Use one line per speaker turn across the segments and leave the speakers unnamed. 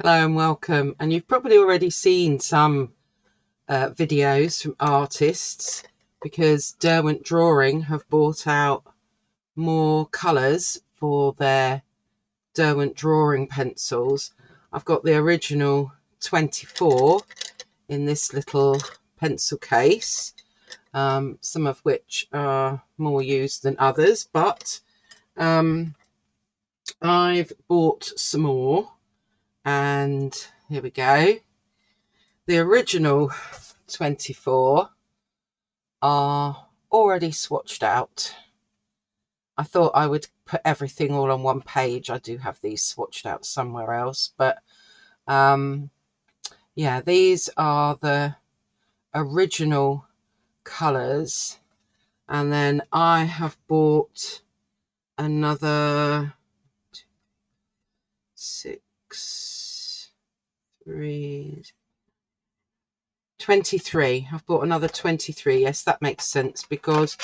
Hello and welcome. And you've probably already seen some videos from artists because Derwent Drawing have brought out more colours for their Derwent Drawing pencils. I've got the original 24 in this little pencil case, some of which are more used than others, but I've bought some more. And here we go. The original 24 are already swatched out. I thought I would put everything all on one page. I do have these swatched out somewhere else, but yeah, these are the original colours. And then I have bought another 23. I've bought another 23. Yes, that makes sense because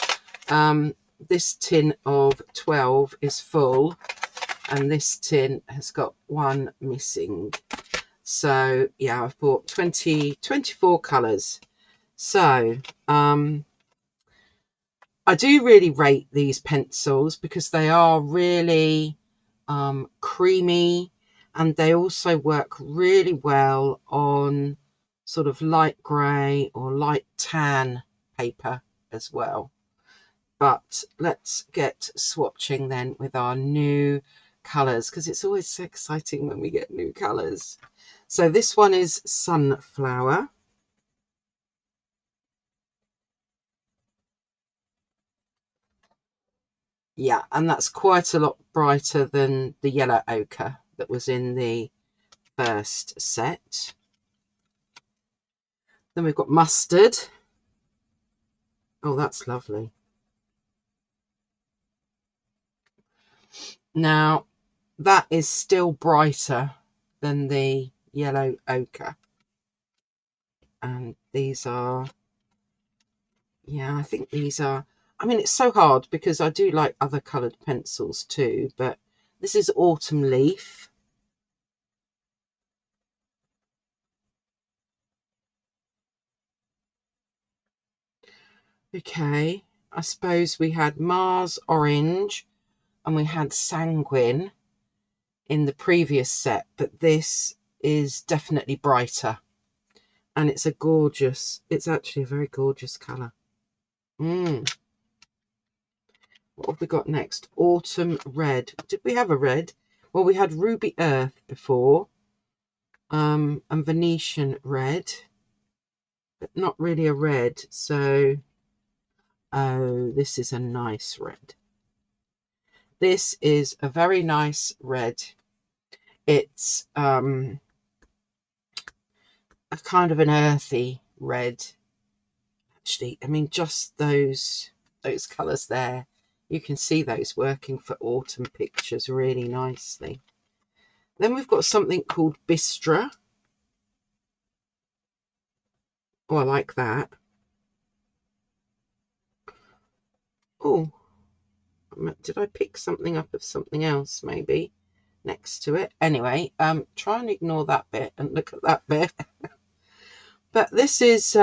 this tin of 12 is full and this tin has got one missing. So yeah, I've bought 24 colours. So I do really rate these pencils because they are really creamy, and they also work really well on sort of light grey or light tan paper as well. But let's get swatching then with our new colours, because it's always so exciting when we get new colours. So this one is Sunflower. Yeah, and that's quite a lot brighter than the yellow ochre that was in the first set. Then we've got Mustard. Oh, that's lovely. Now, that is still brighter than the yellow ochre. And these are, yeah, I think these are, I mean, it's so hard because I do like other coloured pencils too, but this is Autumn Leaf. Okay, I suppose we had Mars Orange and we had Sanguine in the previous set, but this is definitely brighter. And it's a gorgeous, it's actually a very gorgeous colour. What have we got next? Autumn Red. Did we have a red? Well, we had Ruby Earth before, and Venetian Red, but not really a red. So, oh, this is a nice red. This is a very nice red. It's a kind of an earthy red. Actually, I mean, just those colours there, you can see those working for autumn pictures really nicely. Then we've got something called Bistra. Oh, I like that. Oh, did I pick something up of something else maybe next to it? Anyway, try and ignore that bit and look at that bit. But this is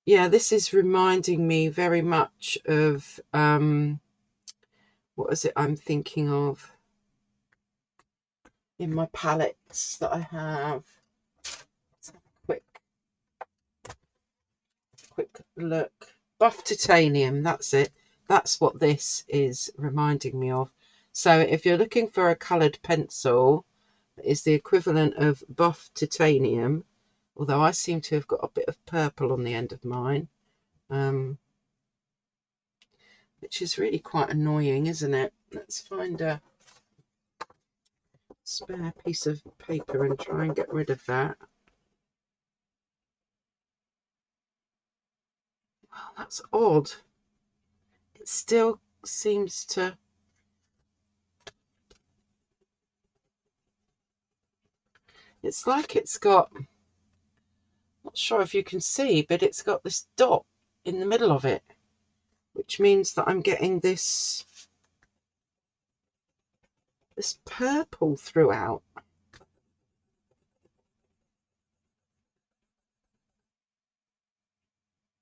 yeah, this is reminding me very much of what is it I'm thinking of in my palettes that I have. Let's have a quick look. Buff Titanium, that's it. That's what this is reminding me of. So if you're looking for a coloured pencil that is the equivalent of Buff Titanium, although I seem to have got a bit of purple on the end of mine, which is really quite annoying, isn't it? Let's find a spare piece of paper and try and get rid of that. Oh, that's odd. It still seems to... It's like it's got... Not sure if you can see, but it's got this dot in the middle of it, which means that I'm getting this this purple throughout.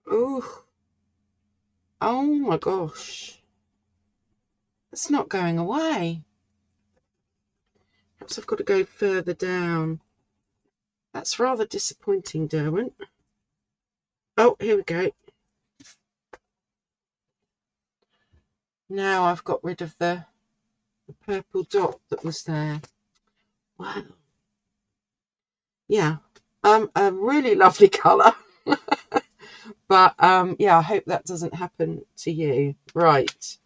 Oh, oh my gosh. It's not going away. Perhaps I've got to go further down. That's rather disappointing, Derwent. Oh, here we go. Now I've got rid of the purple dot that was there. Wow. Yeah. A really lovely colour. But yeah, I hope that doesn't happen to you. Right.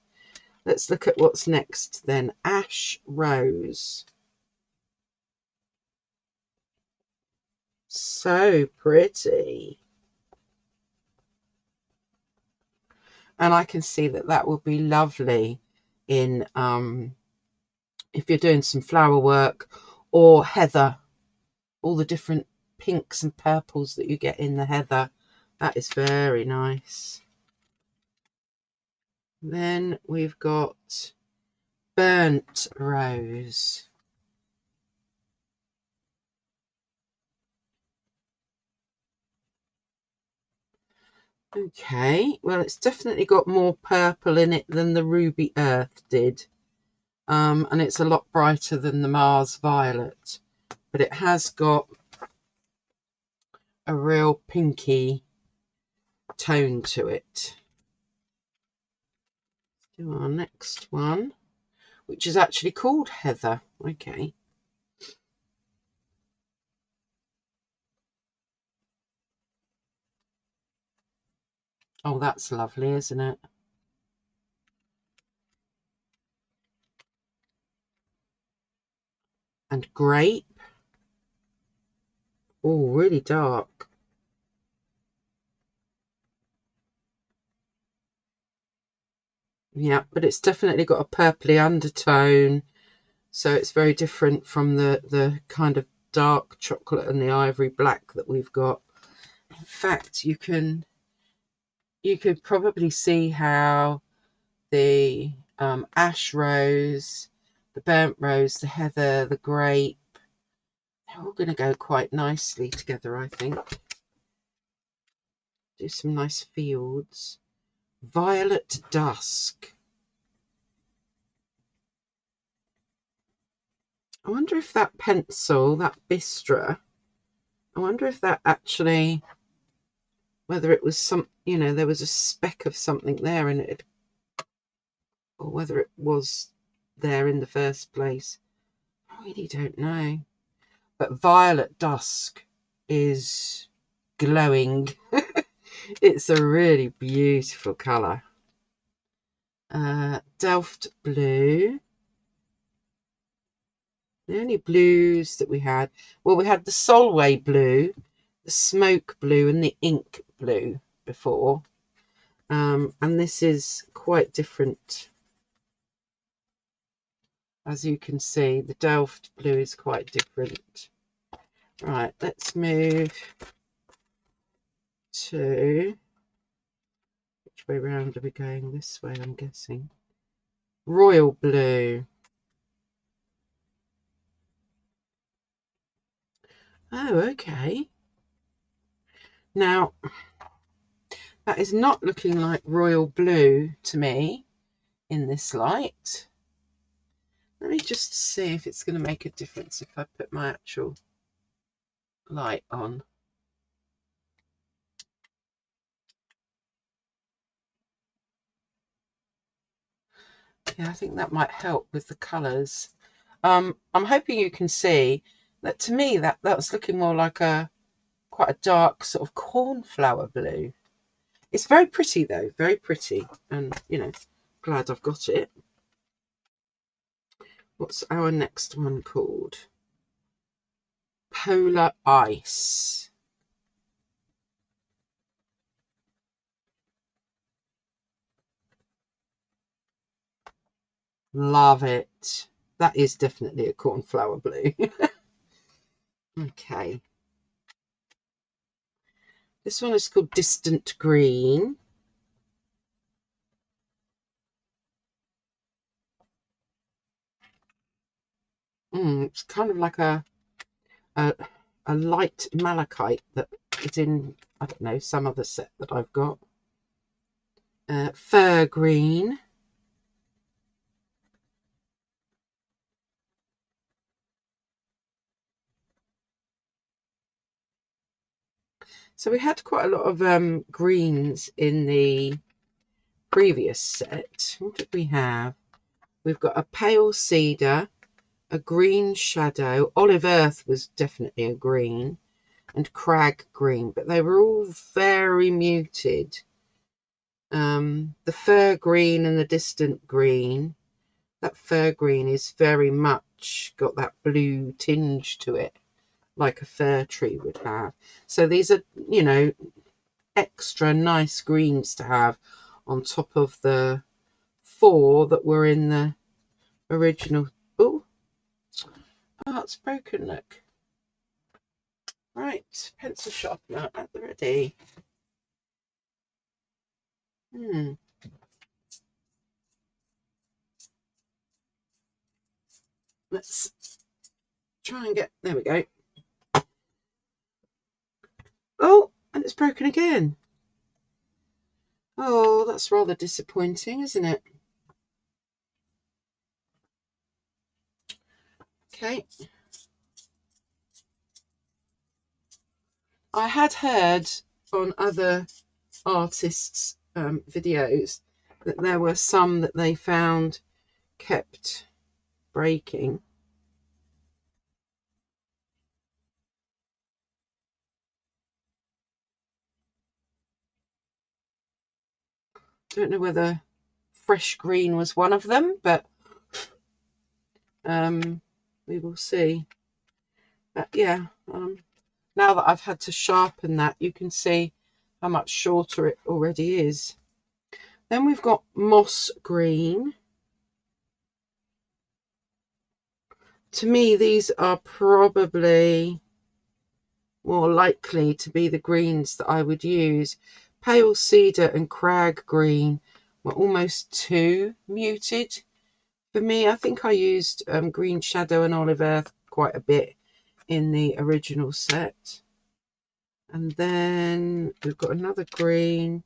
Let's look at what's next then. Ash Rose. So pretty. And I can see that that will be lovely in if you're doing some flower work, or heather, all the different pinks and purples that you get in the heather. That is very nice. Then we've got Burnt Rose. Okay, well, it's definitely got more purple in it than the Ruby Earth did. And it's a lot brighter than the Mars Violet. But it has got a real pinky tone to it. Let's do our next one, which is actually called Heather. Okay. Oh, that's lovely, isn't it? And grape. Oh, really dark. Yeah, but it's definitely got a purpley undertone. So it's very different from the kind of dark chocolate and the ivory black that we've got. In fact, you could probably see how the ash rose, the burnt rose, the heather, the grape, they're all going to go quite nicely together, I think. Do some nice fields. Violet Dusk. I wonder if that pencil, that Bistra, I wonder if that actually, whether it was some, you know, there was a speck of something there in it, or whether it was there in the first place. I really don't know. But Violet Dusk is glowing. It's a really beautiful colour. Delft Blue. The only blues that we had, well, we had the Solway Blue, the Smoke Blue, and the Ink Blue before. And this is quite different. As you can see, the Delft Blue is quite different. Right, let's move to, which way round are we going? This way, I'm guessing. Royal Blue. Oh, okay. Now, that is not looking like royal blue to me in this light. Let me just see if it's going to make a difference if I put my actual light on. Yeah, I think that might help with the colours. I'm hoping you can see that to me that's looking more like quite a dark sort of cornflower blue. It's very pretty though, very pretty, and you know, glad I've got it. What's our next one called? Polar Ice. Love it. That is definitely a cornflower blue. Okay. This one is called Distant Green. It's kind of like a light malachite that is in, I don't know, some other set that I've got. Fir green. So we had quite a lot of greens in the previous set. What did we have? We've got a pale cedar, a green shadow, olive earth was definitely a green, and crag green, but they were all very muted. The fir green and the distant green, that fir green is very much got that blue tinge to it, like a fir tree would have. So these are, you know, extra nice greens to have on top of the 4 that were in the original. Oh, it's broken, look. Right, pencil sharpener at the ready. Let's try and get, there we go. Oh, and it's broken again. Oh, that's rather disappointing, isn't it? Okay. I had heard on other artists' videos that there were some that they found kept breaking. Don't know whether fresh green was one of them, but we will see. But yeah, now that I've had to sharpen that, you can see how much shorter it already is. Then we've got moss green. To me, these are probably more likely to be the greens that I would use. Pale cedar and crag green were almost too muted for me. I think I used green shadow and olive earth quite a bit in the original set. And then we've got another green,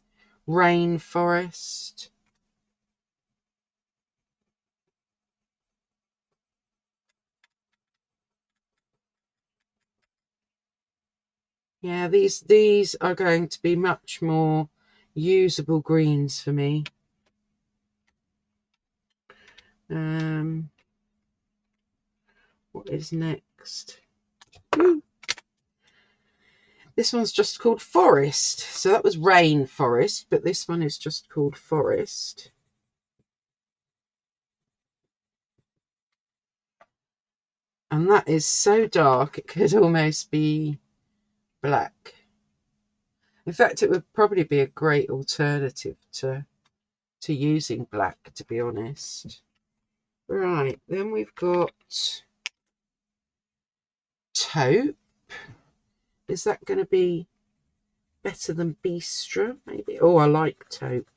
rainforest. Yeah, these are going to be much more usable greens for me. What is next? Ooh. This one's just called Forest. So that was Rainforest, but this one is just called Forest. And that is so dark, it could almost be black. In fact, it would probably be a great alternative to using black, to be honest. Right, then we've got taupe. Is that going to be better than Bistra, maybe? Oh, I like taupe.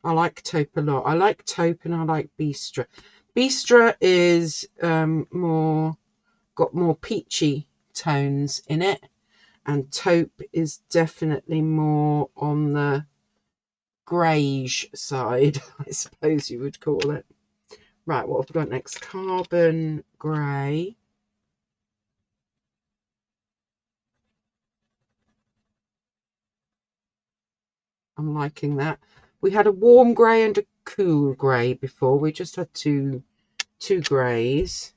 I like taupe a lot. I like taupe and I like Bistra. Bistra is more, got more peachy tones in it, and taupe is definitely more on the greyish side, I suppose you would call it. Right, what have we got next? Carbon grey. I'm liking that. We had a warm grey and a cool grey before. We just had two greys.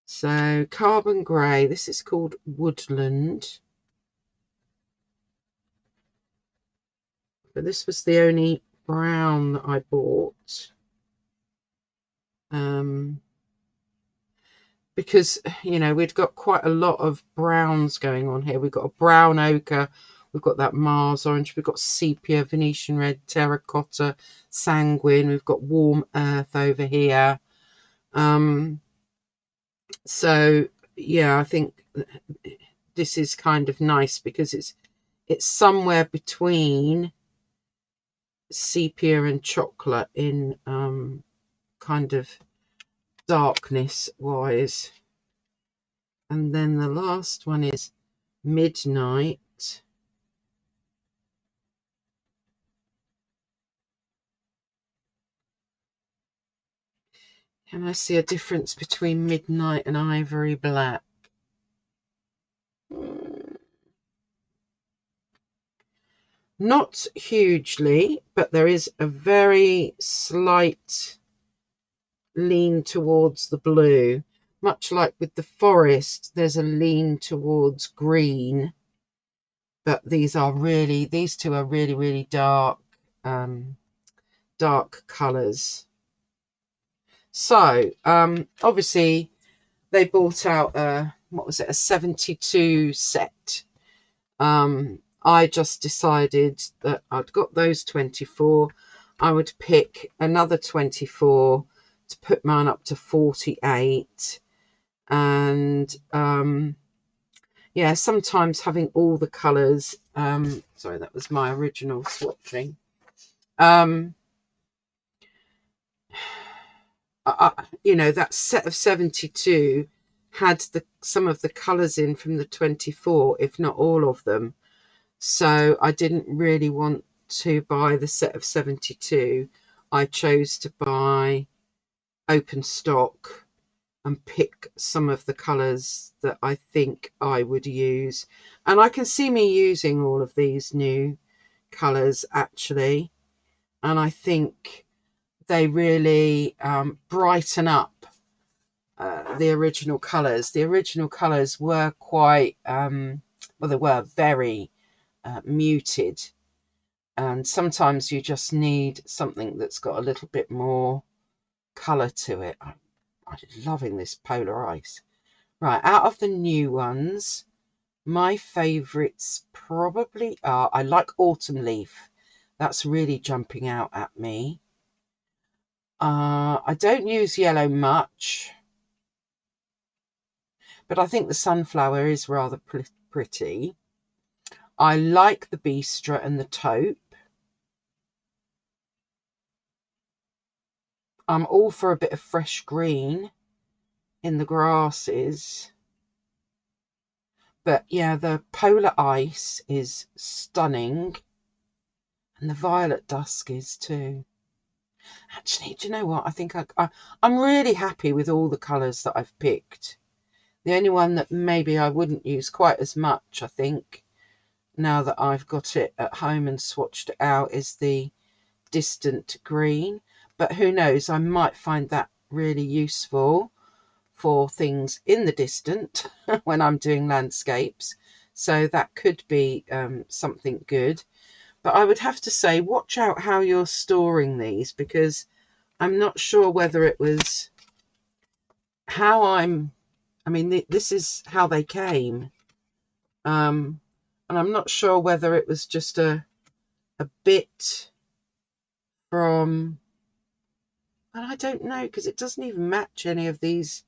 So carbon grey, this is called Woodland. But this was the only brown that I bought. Because, you know, we'd got quite a lot of browns going on here. We've got a brown ochre, we've got that Mars orange, we've got sepia, Venetian red, terracotta, sanguine, we've got warm earth over here. So yeah, I think this is kind of nice because it's somewhere between sepia and chocolate in kind of darkness wise. And then the last one is midnight. Can I see a difference between midnight and ivory black? Not hugely, but there is a very slight lean towards the blue. Much like with the forest, there's a lean towards green. But these two are really, really dark, dark colours. So, obviously, they bought out a 72 set. I just decided that I'd got those 24. I would pick another 24 to put mine up to 48. And yeah, sometimes having all the colours, sorry, that was my original swatching. You know, that set of 72 had some of the colours in from the 24, if not all of them. So I didn't really want to buy the set of 72. I chose to buy open stock and pick some of the colours that I think I would use. And I can see me using all of these new colours actually. And I think they really brighten up the original colours. The original colours were quite, well, they were very muted. And sometimes you just need something that's got a little bit more colour to it. I'm loving this polar ice. Right, out of the new ones, my favourites probably are, I like Autumn Leaf. That's really jumping out at me. I don't use yellow much, but I think the sunflower is rather pretty. I like the Bistra and the taupe. I'm all for a bit of fresh green in the grasses. But yeah, the polar ice is stunning. And the violet dusk is too. Actually, do you know what? I think I'm really happy with all the colours that I've picked. The only one that maybe I wouldn't use quite as much, I think, now that I've got it at home and swatched it out, is the distant green. But who knows, I might find that really useful for things in the distant when I'm doing landscapes. So that could be something good. But I would have to say, watch out how you're storing these, because I'm not sure whether it was how I mean, this is how they came. And I'm not sure whether it was just a bit from, and I don't know, because it doesn't even match any of these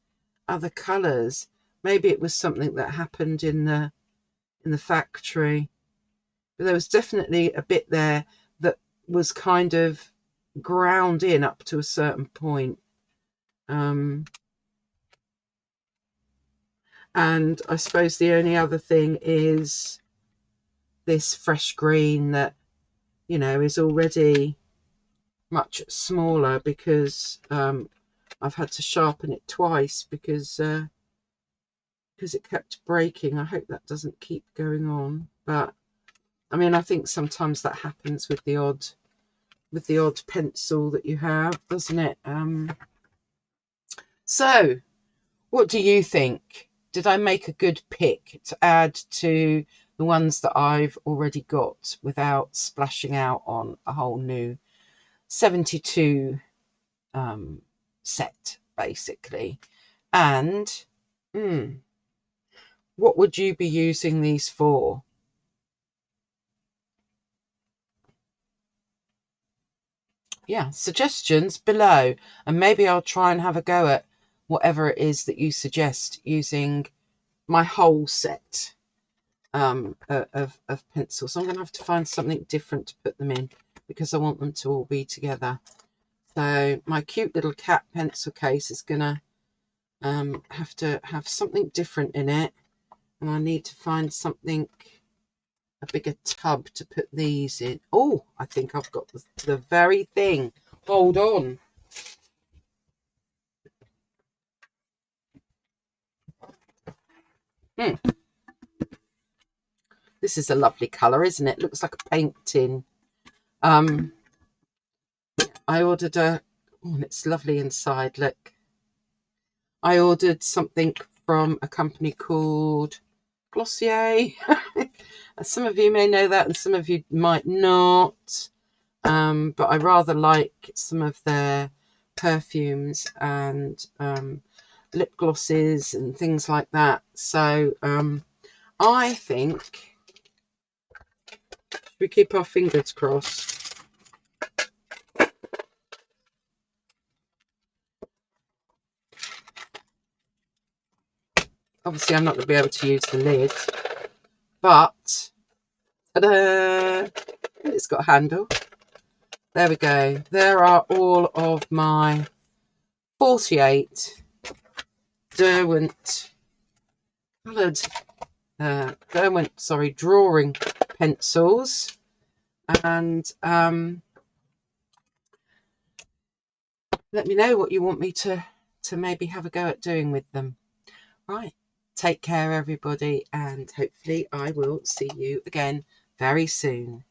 other colours. Maybe it was something that happened in the factory. But there was definitely a bit there that was kind of ground in up to a certain point. And I suppose the only other thing is this fresh green that, you know, is already much smaller because I've had to sharpen it twice because it kept breaking. I hope that doesn't keep going on. But I mean, I think sometimes that happens with the odd pencil that you have, doesn't it? So what do you think? Did I make a good pick to add to the ones that I've already got without splashing out on a whole new 72 set, basically? And what would you be using these for? Yeah, suggestions below, and maybe I'll try and have a go at whatever it is that you suggest using my whole set. of pencils. So I'm going to have to find something different to put them in because I want them to all be together. So my cute little cat pencil case is going to have to have something different in it, and I need to find something, a bigger tub to put these in. Oh, I think I've got the very thing. Hold on. This is a lovely colour, isn't it? Looks like a paint tin. I ordered oh, and it's lovely inside, look. I ordered something from a company called Glossier. Some of you may know that and some of you might not. But I rather like some of their perfumes and lip glosses and things like that. So I think we keep our fingers crossed. Obviously, I'm not going to be able to use the lid, but ta-da! It's got a handle. There we go. There are all of my 48 Derwent coloured, drawing pencils, and let me know what you want me to maybe have a go at doing with them. Right, take care everybody, and hopefully I will see you again very soon.